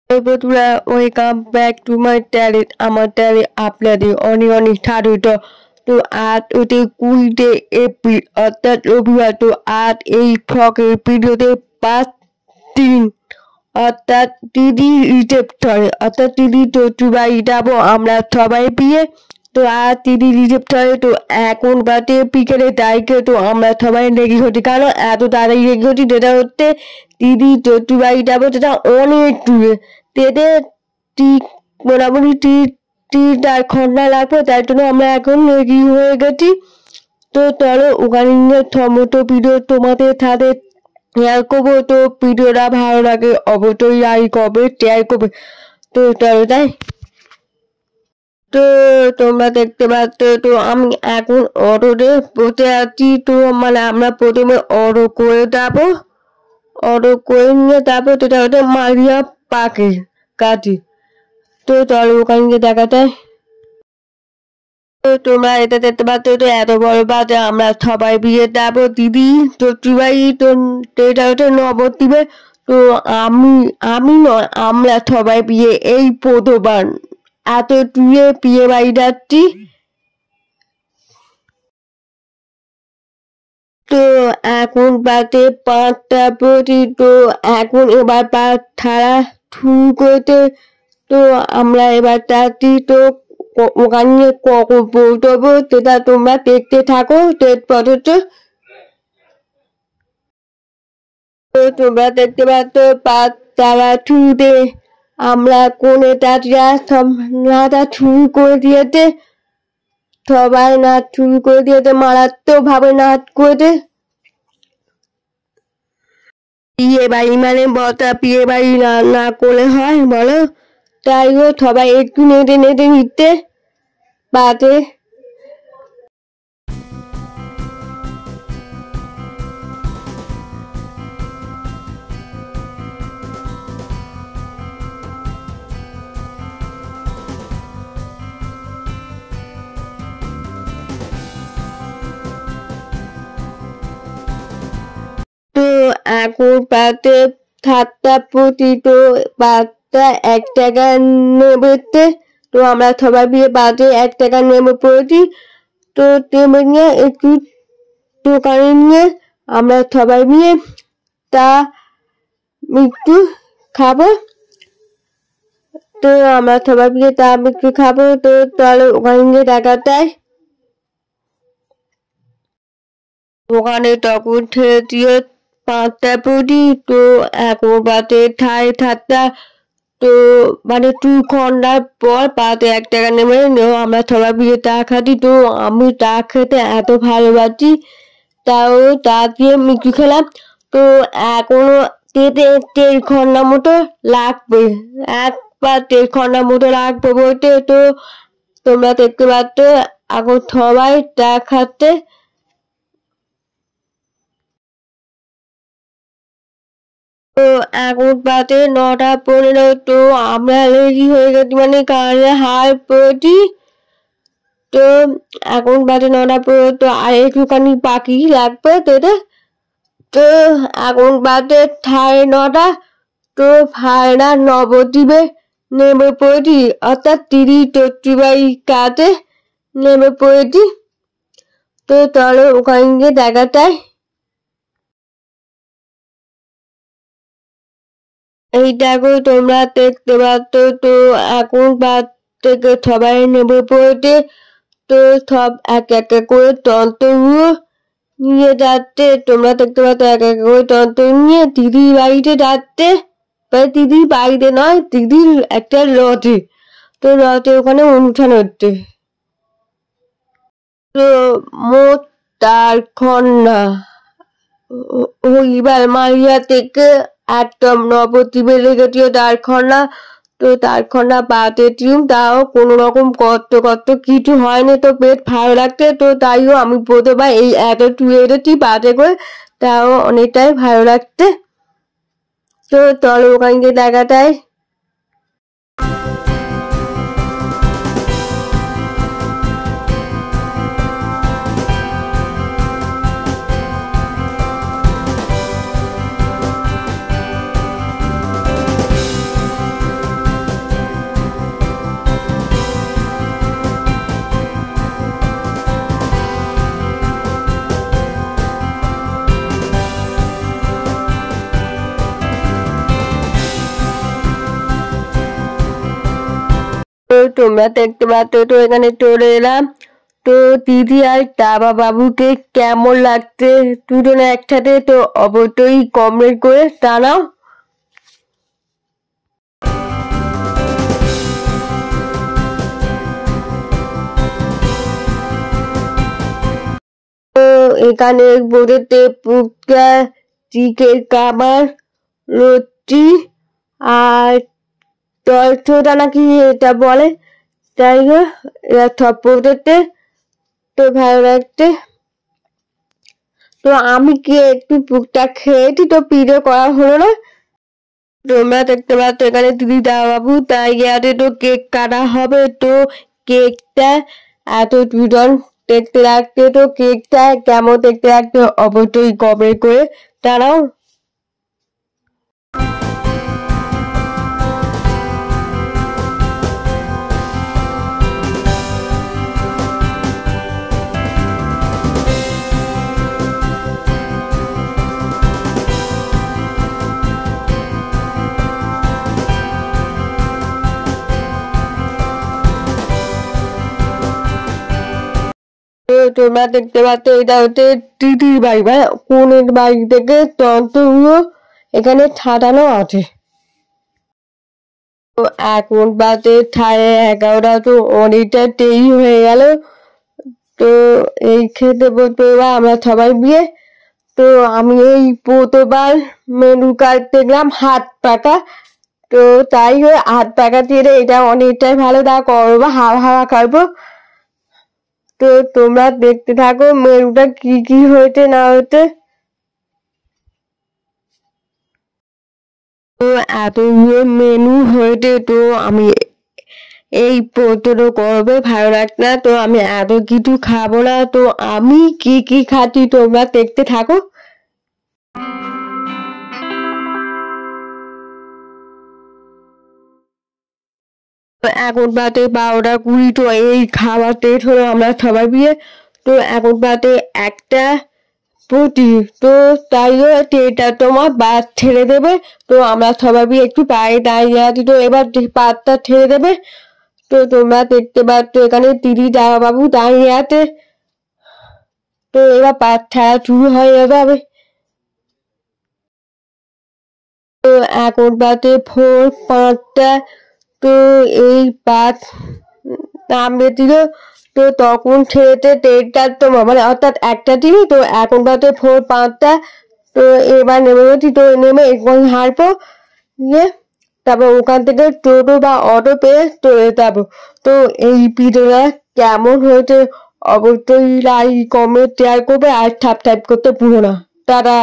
বন্ধুরা welcome back to my channel. আমার চ্যানেলে আপনাদের অনেক অনেক স্বাগত। তো আজ ওতে 20 এপ্রিল অর্থাৎ রবিবার। তো আজ এই ফ্লগের ভিডিওতে 5-3 অর্থাৎ দিদি রিসেপশনে অর্থাৎ দিদি শ্বশুরবাড়ি যাবো আমরা সবাই বিয়ে। তো আজ দিদি রিসেপশনে। তো এখন বাজে বিকেলে তারিখে। তো আমরা সবাই রেডি হচ্ছি, কারণ এত তাড়াতাড়ি রেডি হচ্ছি যেটা হচ্ছে দিদি শ্বশুরবাড়ি যাবো, সেটা অনেক দূরে। তেতে মোটামুটি 3-4 ঘন্টা লাগবে, তাই জন্য আমরা এখন রেডি হয়ে গেছি। তো চলো ওখানে নিয়ে সমস্ত ভিডিও তোমাদের সাথে শেয়ার করবো। তো ভিডিওটা ভালো লাগে অবশ্যই লাইক করবে, শেয়ার করবে। তো চলো তাই। তো তোমরা দেখতে পাচ্ছ, তো আমি এখন অটোতে বসে আছি। তো মানে আমরা প্রথমে অটো করে যাবো, অটো করে নিয়ে তারপর সেটা হচ্ছে মারিয়া পার্কের কাছে। তো চলো ওখানে গিয়ে দেখা যায়। তো তোমরা এটা দেখতে পাচ্ছ, তো এত বড় বাসে আমরা সবাই বিয়ে যাবো দিদি শ্বশুরবাড়ি। তো এটা হচ্ছে নবদ্বীপে। তো আমি নয়, আমরা সবাই বিয়ে এই প্রথমবার এত দূরে বিয়ে বাড়ি যাচ্ছি। তো এখন বাজে 5টা প্রতি। তো এখন এবার বাস ছাড়া শুরু করতে। তো আমরা এবার যাচ্ছি। তো ওখানে কখন পৌঁছবো সেটা তোমরা দেখতে থাকো শেষ পর্যন্ত। তো তোমরা দেখতে পাচ্ছ বাস ছাড়া শুরুতে আমরা কোনে চাচিরা সব নাচা শুরু করে দিয়েছে, সবাই নাচ শুরু করে দিয়েছে, মারাত্মক ভাবে নাচ করেছে। বিয়ে বাড়ি মানে বরটা বিয়ে বাড়ি না করলে হয় বলো? তাই সবাই একটু নেটে নেটে নিতে বাসে। তো এখন বাসে 7টা প্রতি। তো বাসটা 1 টাকা নেবেতে। তো আমরা সবাই বিয়ে বাসে 1 টাকা নেমে পড়েছি। তো নেমে নিয়ে একটু দোকানে নিয়ে আমরা সবাই মিলে তা একটু খাবো। তো আমরা সবাই মিলে তা একটু খাবো। তো চলো ওখানে গিয়ে দেখা যায়। ওখানে তখন ছেড়ে দিয়ে 5টা প্রতি। তো এখন বাসে 7:30। তো মানে 2 ঘন্টার পর বাসে 1 টাকা নেমে আমরা সবাই মিলে চা খাচ্ছি। তো আমি চা খেতে এত ভালোবাসি, তাও চা দিয়ে মিষ্টি খেলাম। তো এখনো 1.5 ঘন্টা মতো লাগবে, 1 বা 1.5 ঘন্টা মতো লাগবে বলতে। তো তোমরা দেখতে পাচ্ছ এখন সবাই চা খাচ্ছে। তো এখন বাজে 9:15। তো আমরা রেডি হয়ে গেছি, মানে কানে হার পড়েছি। তো এখন বাজে 9:15। তো আর একটুখানি বাকি লাগবে তোদের। তো এখন বাজে 9:30। তো ভাইরা নবদ্বীপে নেমে পড়েছি, অর্থাৎ দিদি শ্বশুরবাড়ির কাছে নেমে পড়েছি। তো চলো ওখানে গিয়ে দেখা যায়। এই দেখো তোমরা দেখতে পাচ্ছ, তো এখন বাস থেকে সবাই নেমে পড়েছে। তো সব এক এক করে তন্ত্রগুলো নিয়ে যাচ্ছে। তোমরা দেখতে পাচ্ছ এক এক করে তন্ত্র নিয়ে দিদির বাড়িতে যাচ্ছে। দিদির বাড়িতে নয়, দিদির একটা লজে। তো লজে ওখানে অনুষ্ঠান হচ্ছে। তো মোট 4 ঘন্টা হইবার মারিয়া থেকে একদম নবদ্বীপে লেগেছিল 4 ঘন্টা। তো 4 ঘন্টা বাদে টিম, তাও কোনো রকম কষ্ট কিছু হয়নি। তো বেশ ভালো লাগছে। তো তাইও আমি প্রথমবার এই এত টুয়ে এসেছি বাসে করে, তাও অনেকটাই ভালো লাগছে। তো চলো ওখানে গিয়ে দেখা যায়। তোমরা দেখতে পাচ্ছ তো এখানে চলে এলাম। তো দিদি আর দাবা বাবুকে কেমন লাগছে দুজনে একসাথে, তো অবশ্যই কমেন্ট করে জানাও। তো এখানে বসেছে পুচকা, চিকেন কাবাব, লুচি আর তলছোটা নাকি এটা বলে, তাই এরা সব বসেছে। তো ভালো লাগছে। তো আমি কি একটু পুকটা খেয়েছি, তো ভিডিও করা হলো না। তোমরা দেখতে পাচ্ছ এখানে দিদি বাবু, তাই ইয়াতে তো কেক কাটা হবে। তো কেকটা এত দুজন দেখতে লাগছে, তো কেকটা কেমন দেখতে লাগছে অবশ্যই কমেন্ট করে জানাও। তোমরা দেখতে পাচ্ছ এটা হচ্ছে দিদির বাড়ি, মানে কোনের বাড়ি থেকে তন্ত্রগুলো এখানে ছাড়ানো আছে। তো এখন বাজে 11:30, তো অনেকটা দেরি হয়ে গেল। তো এই খেতে বলতে এবার আমরা সবাই বিয়ে। তো আমি এই প্রথমবার মেনু কার্ড দেখলাম হাত পাকা, তো তাই হাত পাকা দিয়ে এটা অনেকটাই ভালো, তা করবো হাওয়া হাওয়া খাবো। তো তোমরা দেখতে থাকো মেনুটা কি কি হয়েছে না হয়েছে। তো এতগুলো মেনু হয়েছে, তো আমি এই প্রশ্ন করবে ভালো লাগছে না, তো আমি এত কিছু খাবো না। তো আমি কি কি খাচ্ছি তোমরা দেখতে থাকো। এখন বাদে 12:20, তো এই খাবার টেট হলো আমরা সবাই বিয়ে। তো এখন বাদে 1:20, তো তাই এটা তোমার বাস ছেড়ে দেবে। তো আমরা সবাই বিয়ে একটু পায়ে দাঁড়িয়ে আছি, তো এবার বাসটা ছেড়ে দেবে। তো তোমরা দেখতে পাচ্ছ এখানে দিদি দাদা বাবু দাঁড়িয়ে আছে। তো এবার বাস ছাড়া শুরু হয়ে যাবে। তো এখন বাজে ভোর 5টা, তো এই বাস নামবে দিল। তো তখন ছেড়েছে 1:30, তো মানে অর্থাৎ 1টা দিনই। তো এখন বাজে ভোর 5টা, তো এবার নেমে গেছি। তো নেমে একবার হাঁটবো, নিয়ে তারপর ওখান থেকে টোটো বা অটো পেয়ে চলে যাবো। তো এই ভিডিওটা কেমন হয়েছে অবশ্যই লাইক কমেন্ট শেয়ার করবে আর সাবস্ক্রাইব করতে ভুলো না। তারা